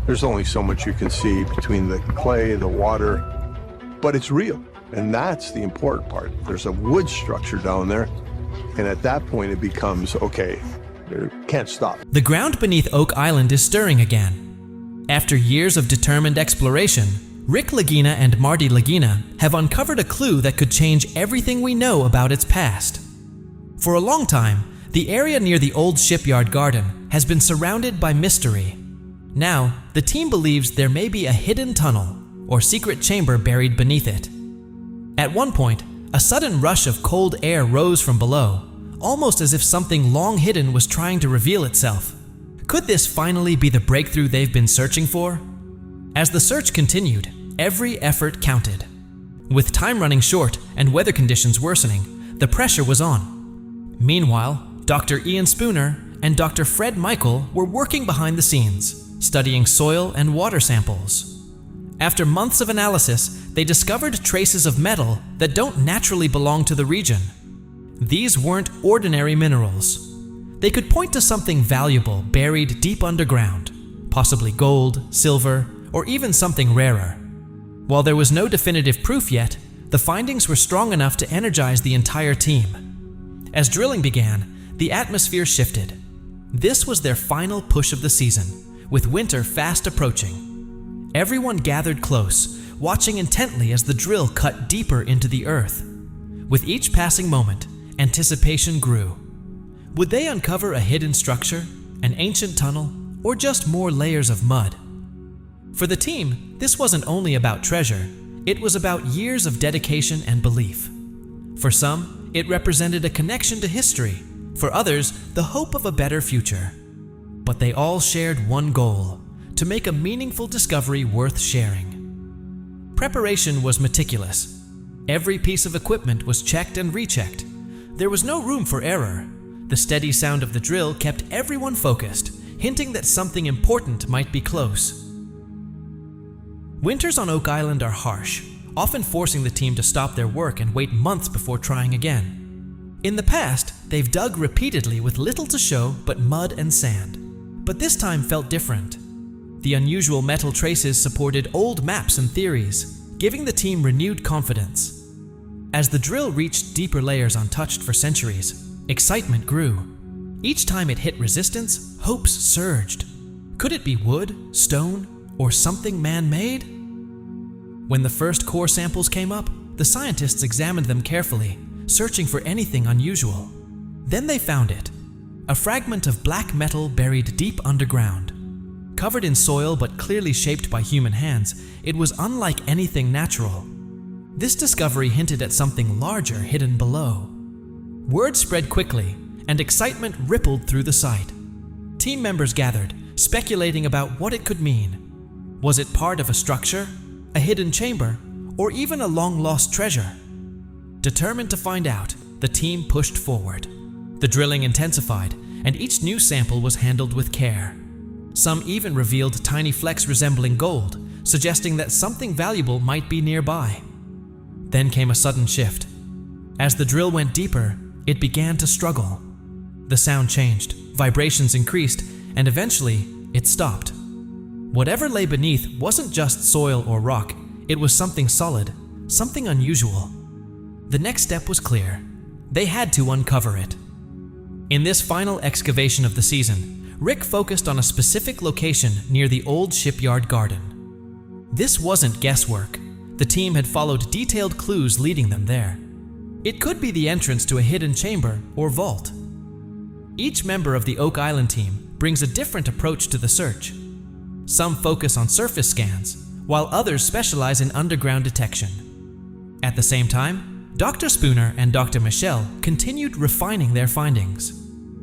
There's only so much you can see between the clay, the water, but it's real. And that's the important part. There's a wood structure down there, and at that point it becomes, okay, can't stop. The ground beneath Oak Island is stirring again. After years of determined exploration, Rick Lagina and Marty Lagina have uncovered a clue that could change everything we know about its past. For a long time, the area near the old shipyard garden has been surrounded by mystery. Now, the team believes there may be a hidden tunnel or secret chamber buried beneath it. At one point, a sudden rush of cold air rose from below, almost as if something long hidden was trying to reveal itself. Could this finally be the breakthrough they've been searching for? As the search continued, every effort counted. With time running short and weather conditions worsening, the pressure was on. Meanwhile, Dr. Ian Spooner and Dr. Fred Michael were working behind the scenes, studying soil and water samples. After months of analysis, they discovered traces of metal that don't naturally belong to the region. These weren't ordinary minerals. They could point to something valuable buried deep underground, possibly gold, silver, or even something rarer. While there was no definitive proof yet, the findings were strong enough to energize the entire team. As drilling began, the atmosphere shifted. This was their final push of the season, with winter fast approaching. Everyone gathered close, watching intently as the drill cut deeper into the earth. With each passing moment, anticipation grew. Would they uncover a hidden structure, an ancient tunnel, or just more layers of mud? For the team, this wasn't only about treasure, it was about years of dedication and belief. For some, it represented a connection to history. For others, the hope of a better future. But they all shared one goal: to make a meaningful discovery worth sharing. Preparation was meticulous. Every piece of equipment was checked and rechecked. There was no room for error. The steady sound of the drill kept everyone focused, hinting that something important might be close. Winters on Oak Island are harsh, often forcing the team to stop their work and wait months before trying again. In the past, they've dug repeatedly with little to show but mud and sand. But this time felt different. The unusual metal traces supported old maps and theories, giving the team renewed confidence. As the drill reached deeper layers untouched for centuries, excitement grew. Each time it hit resistance, hopes surged. Could it be wood, stone, or something man-made? When the first core samples came up, the scientists examined them carefully, searching for anything unusual. Then they found it, a fragment of black metal buried deep underground. Covered in soil but clearly shaped by human hands, it was unlike anything natural. This discovery hinted at something larger hidden below. Word spread quickly, and excitement rippled through the site. Team members gathered, speculating about what it could mean. Was it part of a structure, a hidden chamber, or even a long-lost treasure? Determined to find out, the team pushed forward. The drilling intensified, and each new sample was handled with care. Some even revealed tiny flecks resembling gold, suggesting that something valuable might be nearby. Then came a sudden shift. As the drill went deeper, it began to struggle. The sound changed, vibrations increased, and eventually, it stopped. Whatever lay beneath wasn't just soil or rock, it was something solid, something unusual. The next step was clear. They had to uncover it. In this final excavation of the season, Rick focused on a specific location near the old shipyard garden. This wasn't guesswork. The team had followed detailed clues leading them there. It could be the entrance to a hidden chamber or vault. Each member of the Oak Island team brings a different approach to the search. Some focus on surface scans, while others specialize in underground detection. At the same time, Dr. Spooner and Dr. Michelle continued refining their findings.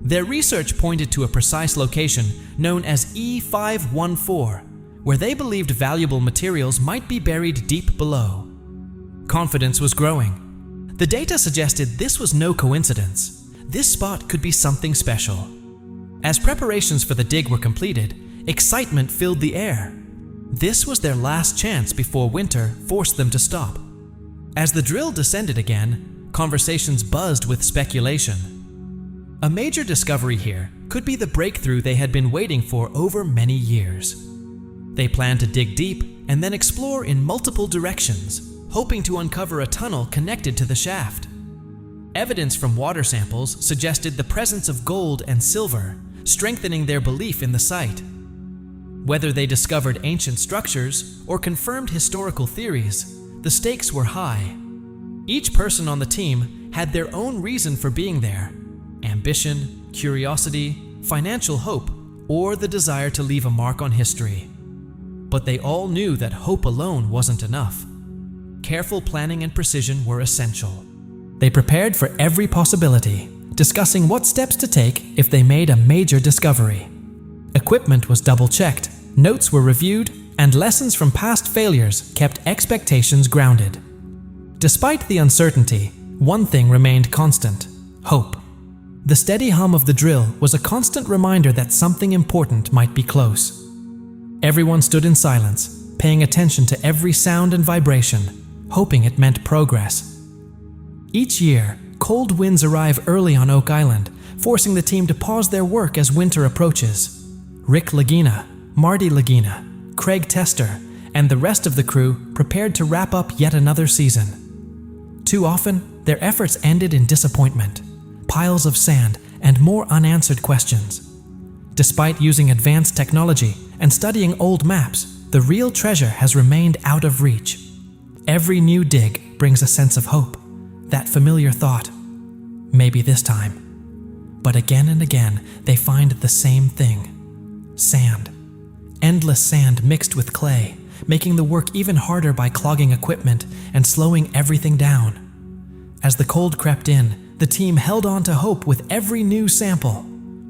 Their research pointed to a precise location known as E514, where they believed valuable materials might be buried deep below. Confidence was growing. The data suggested this was no coincidence. This spot could be something special. As preparations for the dig were completed, excitement filled the air. This was their last chance before winter forced them to stop. As the drill descended again, conversations buzzed with speculation. A major discovery here could be the breakthrough they had been waiting for over many years. They planned to dig deep and then explore in multiple directions, hoping to uncover a tunnel connected to the shaft. Evidence from water samples suggested the presence of gold and silver, strengthening their belief in the site. Whether they discovered ancient structures or confirmed historical theories, the stakes were high. Each person on the team had their own reason for being there: ambition, curiosity, financial hope, or the desire to leave a mark on history. But they all knew that hope alone wasn't enough. Careful planning and precision were essential. They prepared for every possibility, discussing what steps to take if they made a major discovery. Equipment was double-checked, notes were reviewed, and lessons from past failures kept expectations grounded. Despite the uncertainty, one thing remained constant: hope. The steady hum of the drill was a constant reminder that something important might be close. Everyone stood in silence, paying attention to every sound and vibration, hoping it meant progress. Each year, cold winds arrive early on Oak Island, forcing the team to pause their work as winter approaches. Rick Lagina, Marty Lagina, Craig Tester, and the rest of the crew prepared to wrap up yet another season. Too often, their efforts ended in disappointment, piles of sand, and more unanswered questions. Despite using advanced technology and studying old maps, the real treasure has remained out of reach. Every new dig brings a sense of hope, that familiar thought, maybe this time. But again and again, they find the same thing: sand. Endless sand mixed with clay, making the work even harder by clogging equipment and slowing everything down. As the cold crept in, the team held on to hope with every new sample.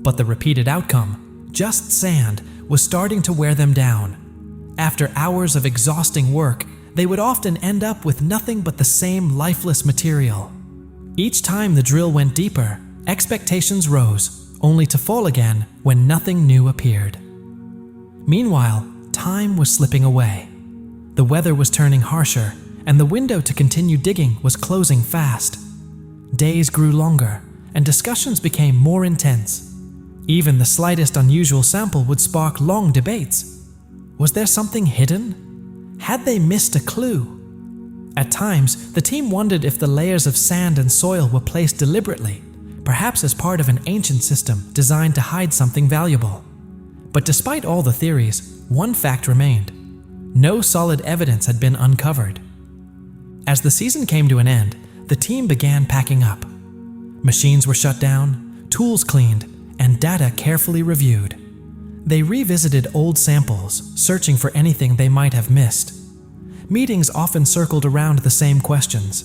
But the repeated outcome, just sand, was starting to wear them down. After hours of exhausting work, they would often end up with nothing but the same lifeless material. Each time the drill went deeper, expectations rose, only to fall again when nothing new appeared. Meanwhile, time was slipping away. The weather was turning harsher, and the window to continue digging was closing fast. Days grew longer, and discussions became more intense. Even the slightest unusual sample would spark long debates. Was there something hidden? Had they missed a clue? At times, the team wondered if the layers of sand and soil were placed deliberately, perhaps as part of an ancient system designed to hide something valuable. But despite all the theories, one fact remained: no solid evidence had been uncovered. As the season came to an end, the team began packing up. Machines were shut down, tools cleaned, and data carefully reviewed. They revisited old samples, searching for anything they might have missed. Meetings often circled around the same questions.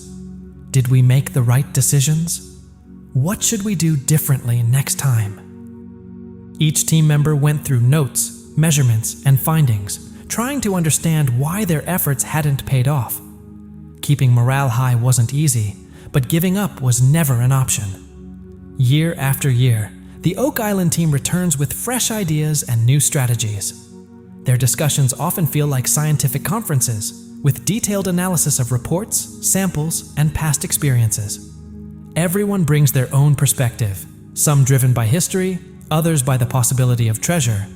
Did we make the right decisions? What should we do differently next time? Each team member went through notes, measurements, and findings, trying to understand why their efforts hadn't paid off. Keeping morale high wasn't easy, but giving up was never an option. Year after year, the Oak Island team returns with fresh ideas and new strategies. Their discussions often feel like scientific conferences, with detailed analysis of reports, samples, and past experiences. Everyone brings their own perspective, some driven by history, others by the possibility of treasure,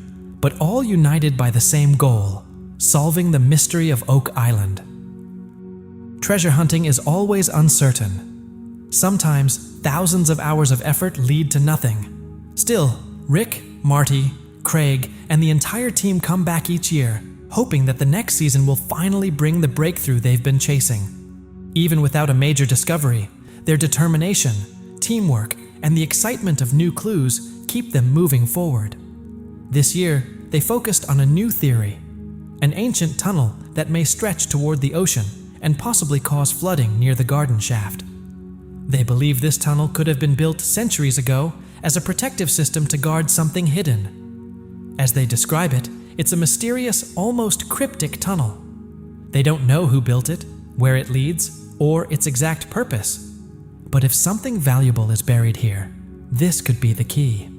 but all united by the same goal: solving the mystery of Oak Island. Treasure hunting is always uncertain. Sometimes, thousands of hours of effort lead to nothing. Still, Rick, Marty, Craig, and the entire team come back each year, hoping that the next season will finally bring the breakthrough they've been chasing. Even without a major discovery, their determination, teamwork, and the excitement of new clues keep them moving forward. This year, they focused on a new theory: an ancient tunnel that may stretch toward the ocean and possibly cause flooding near the garden shaft. They believe this tunnel could have been built centuries ago as a protective system to guard something hidden. As they describe it, it's a mysterious, almost cryptic tunnel. They don't know who built it, where it leads, or its exact purpose. But if something valuable is buried here, this could be the key.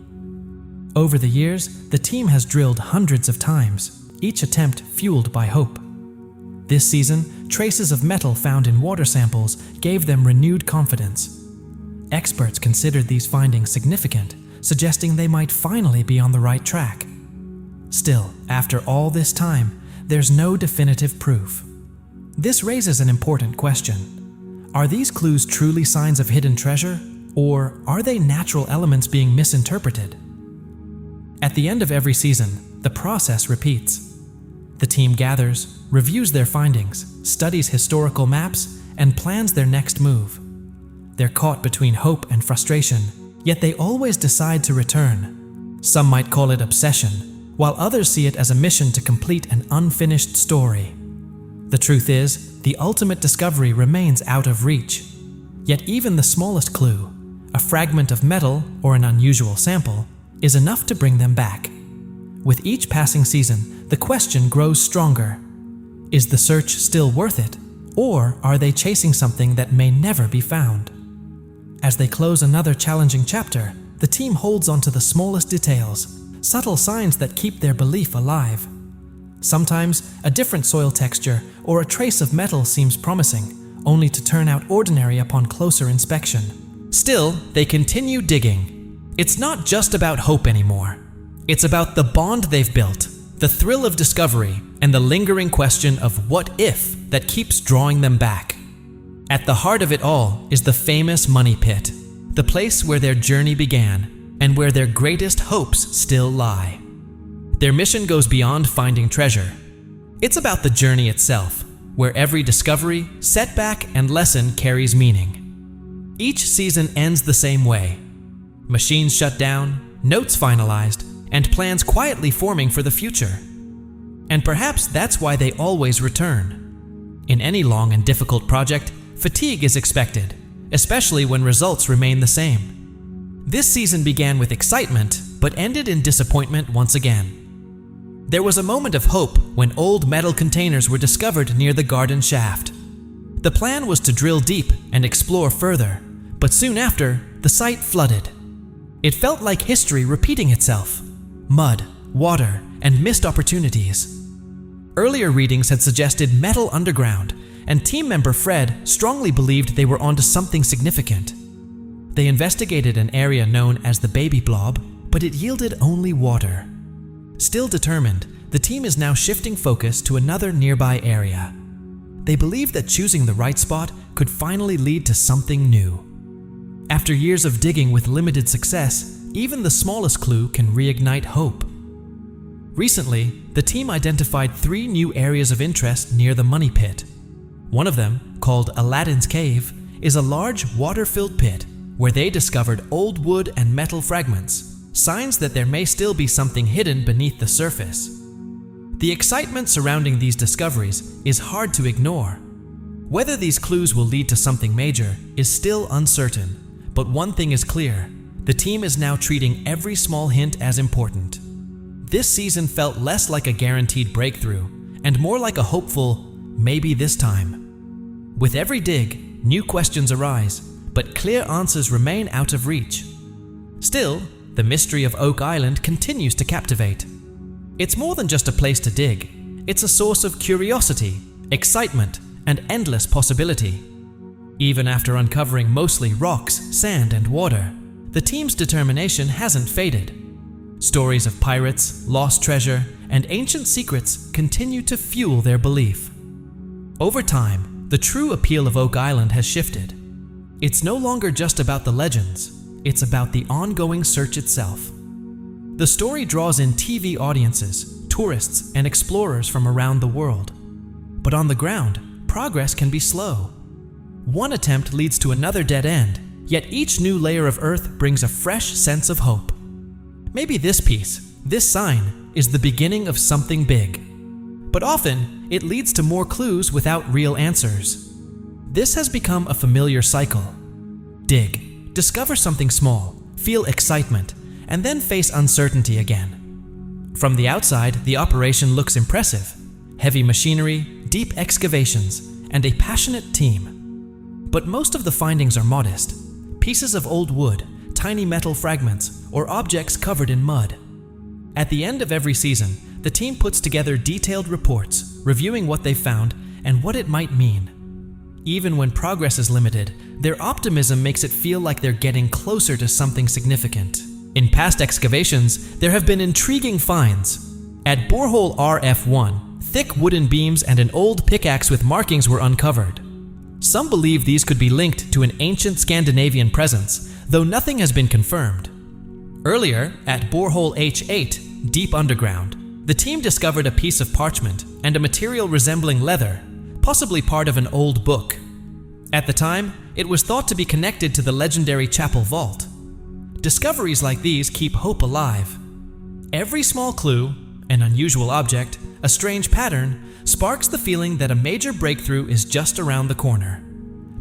Over the years, the team has drilled hundreds of times, each attempt fueled by hope. This season, traces of metal found in water samples gave them renewed confidence. Experts considered these findings significant, suggesting they might finally be on the right track. Still, after all this time, there's no definitive proof. This raises an important question. Are these clues truly signs of hidden treasure, or are they natural elements being misinterpreted? At the end of every season, the process repeats. The team gathers, reviews their findings, studies historical maps, and plans their next move. They're caught between hope and frustration, yet they always decide to return. Some might call it obsession, while others see it as a mission to complete an unfinished story. The truth is, the ultimate discovery remains out of reach. Yet even the smallest clue, a fragment of metal or an unusual sample, is enough to bring them back. With each passing season, the question grows stronger. Is the search still worth it, or are they chasing something that may never be found? As they close another challenging chapter, the team holds onto the smallest details, subtle signs that keep their belief alive. Sometimes, a different soil texture or a trace of metal seems promising, only to turn out ordinary upon closer inspection. Still, they continue digging. It's not just about hope anymore. It's about the bond they've built, the thrill of discovery, and the lingering question of what if that keeps drawing them back. At the heart of it all is the famous money pit, the place where their journey began and where their greatest hopes still lie. Their mission goes beyond finding treasure. It's about the journey itself, where every discovery, setback, and lesson carries meaning. Each season ends the same way. Machines shut down, notes finalized, and plans quietly forming for the future. And perhaps that's why they always return. In any long and difficult project, fatigue is expected, especially when results remain the same. This season began with excitement, but ended in disappointment once again. There was a moment of hope when old metal containers were discovered near the garden shaft. The plan was to drill deep and explore further, but soon after, the site flooded. It felt like history repeating itself. Mud, water, and missed opportunities. Earlier readings had suggested metal underground, and team member Fred strongly believed they were onto something significant. They investigated an area known as the Baby Blob, but it yielded only water. Still determined, the team is now shifting focus to another nearby area. They believe that choosing the right spot could finally lead to something new. After years of digging with limited success, even the smallest clue can reignite hope. Recently, the team identified 3 new areas of interest near the money pit. One of them, called Aladdin's Cave, is a large water-filled pit where they discovered old wood and metal fragments, signs that there may still be something hidden beneath the surface. The excitement surrounding these discoveries is hard to ignore. Whether these clues will lead to something major is still uncertain. But one thing is clear, the team is now treating every small hint as important. This season felt less like a guaranteed breakthrough, and more like a hopeful, maybe this time. With every dig, new questions arise, but clear answers remain out of reach. Still, the mystery of Oak Island continues to captivate. It's more than just a place to dig, it's a source of curiosity, excitement, and endless possibility. Even after uncovering mostly rocks, sand, and water, the team's determination hasn't faded. Stories of pirates, lost treasure, and ancient secrets continue to fuel their belief. Over time, the true appeal of Oak Island has shifted. It's no longer just about the legends, it's about the ongoing search itself. The story draws in TV audiences, tourists, and explorers from around the world. But on the ground, progress can be slow. One attempt leads to another dead end, yet each new layer of earth brings a fresh sense of hope. Maybe this piece, this sign, is the beginning of something big. But often, it leads to more clues without real answers. This has become a familiar cycle. Dig, discover something small, feel excitement, and then face uncertainty again. From the outside, the operation looks impressive. Heavy machinery, deep excavations, and a passionate team. But most of the findings are modest. Pieces of old wood, tiny metal fragments, or objects covered in mud. At the end of every season, the team puts together detailed reports, reviewing what they found and what it might mean. Even when progress is limited, their optimism makes it feel like they're getting closer to something significant. In past excavations, there have been intriguing finds. At borehole RF1, thick wooden beams and an old pickaxe with markings were uncovered. Some believe these could be linked to an ancient Scandinavian presence, though nothing has been confirmed. Earlier, at borehole H8, deep underground, the team discovered a piece of parchment and a material resembling leather, possibly part of an old book. At the time, it was thought to be connected to the legendary chapel vault. Discoveries like these keep hope alive. Every small clue, an unusual object, a strange pattern, sparks the feeling that a major breakthrough is just around the corner.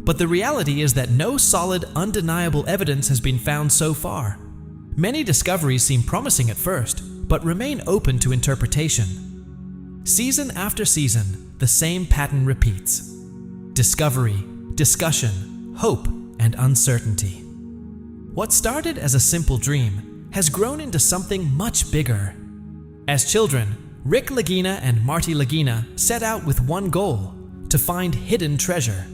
But the reality is that no solid, undeniable evidence has been found so far. Many discoveries seem promising at first, but remain open to interpretation. Season after season, the same pattern repeats. Discovery, discussion, hope, and uncertainty. What started as a simple dream has grown into something much bigger. As children, Rick Lagina and Marty Lagina set out with one goal: to find hidden treasure.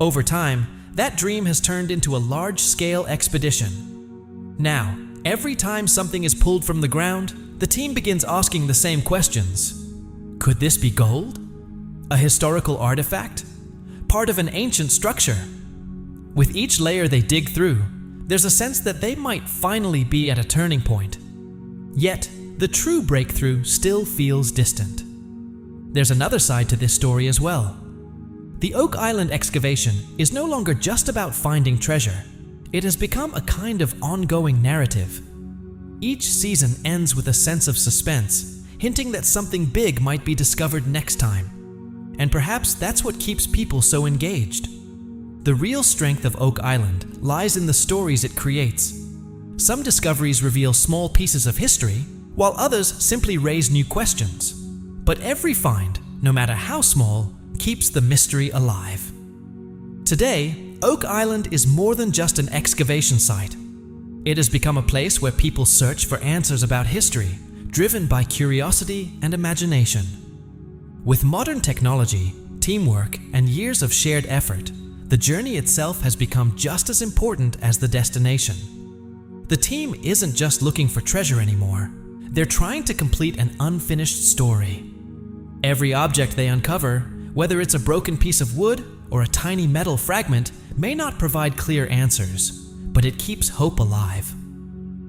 Over time, that dream has turned into a large-scale expedition. Now, every time something is pulled from the ground, the team begins asking the same questions. Could this be gold? A historical artifact? Part of an ancient structure? With each layer they dig through, there's a sense that they might finally be at a turning point. Yet, the true breakthrough still feels distant. There's another side to this story as well. The Oak Island excavation is no longer just about finding treasure. It has become a kind of ongoing narrative. Each season ends with a sense of suspense, hinting that something big might be discovered next time. And perhaps that's what keeps people so engaged. The real strength of Oak Island lies in the stories it creates. Some discoveries reveal small pieces of history, while others simply raise new questions. But every find, no matter how small, keeps the mystery alive. Today, Oak Island is more than just an excavation site. It has become a place where people search for answers about history, driven by curiosity and imagination. With modern technology, teamwork, and years of shared effort, the journey itself has become just as important as the destination. The team isn't just looking for treasure anymore. They're trying to complete an unfinished story. Every object they uncover, whether it's a broken piece of wood or a tiny metal fragment, may not provide clear answers, but it keeps hope alive.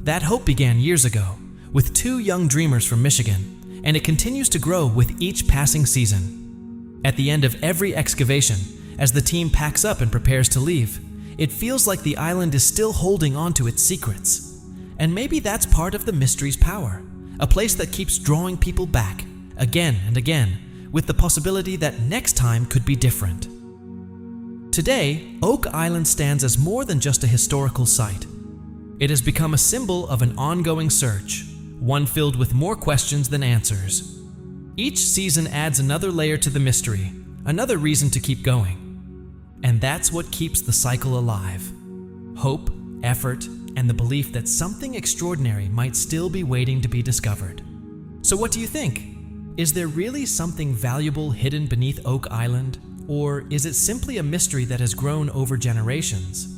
That hope began years ago, with 2 young dreamers from Michigan, and it continues to grow with each passing season. At the end of every excavation, as the team packs up and prepares to leave, it feels like the island is still holding on to its secrets. And maybe that's part of the mystery's power. A place that keeps drawing people back, again and again, with the possibility that next time could be different. Today, Oak Island stands as more than just a historical site. It has become a symbol of an ongoing search, one filled with more questions than answers. Each season adds another layer to the mystery, another reason to keep going. And that's what keeps the cycle alive. Hope, effort, and the belief that something extraordinary might still be waiting to be discovered. So what do you think? Is there really something valuable hidden beneath Oak Island? Or is it simply a mystery that has grown over generations?